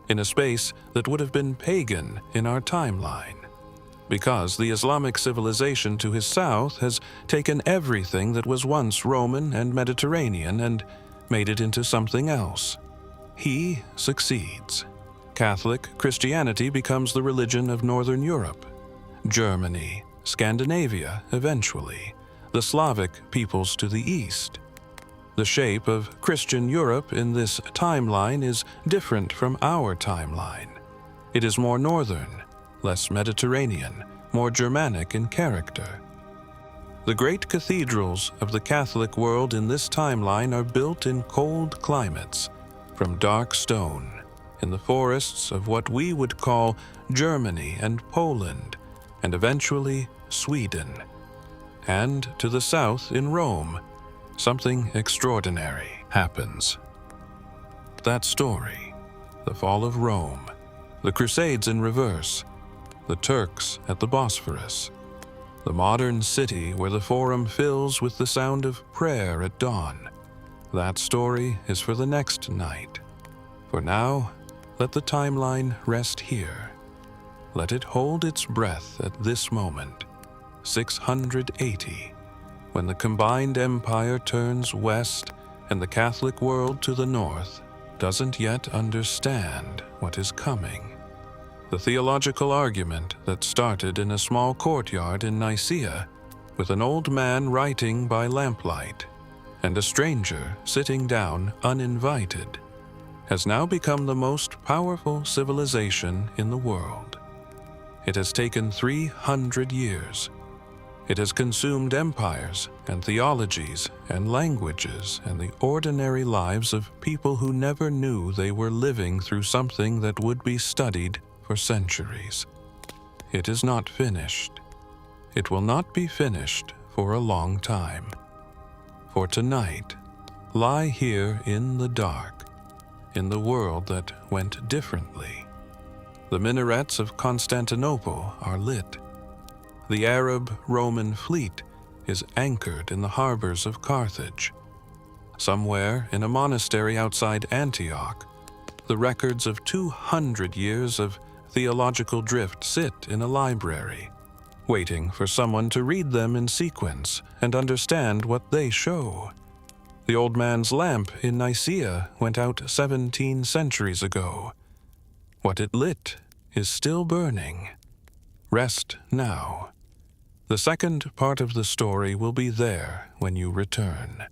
in a space that would have been pagan in our timeline, because the Islamic civilization to his south has taken everything that was once Roman and Mediterranean and made it into something else. He succeeds. Catholic Christianity becomes the religion of Northern Europe, Germany, Scandinavia eventually, the Slavic peoples to the east. The shape of Christian Europe in this timeline is different from our timeline. It is more northern, less Mediterranean, more Germanic in character. The great cathedrals of the Catholic world in this timeline are built in cold climates, from dark stone, in the forests of what we would call Germany and Poland, and eventually Sweden. And to the south in Rome, something extraordinary happens. That story, the fall of Rome, the Crusades in reverse, the Turks at the Bosphorus, the modern city where the Forum fills with the sound of prayer at dawn. That story is for the next night. For now, let the timeline rest here. Let it hold its breath at this moment, 680, when the combined empire turns west and the Catholic world to the north doesn't yet understand what is coming. The theological argument that started in a small courtyard in Nicea, with an old man writing by lamplight and a stranger sitting down uninvited, has now become the most powerful civilization in the world. It has taken 300 years. It has consumed empires and theologies and languages and the ordinary lives of people who never knew they were living through something that would be studied for centuries. It is not finished. It will not be finished for a long time. For tonight, lie here in the dark, in the world that went differently. The minarets of Constantinople are lit. The Arab-Roman fleet is anchored in the harbors of Carthage. Somewhere in a monastery outside Antioch, the records of 200 years of theological drift sit in a library, waiting for someone to read them in sequence and understand what they show. The old man's lamp in Nicea went out 17 centuries ago. What it lit is still burning. Rest now. The second part of the story will be there when you return.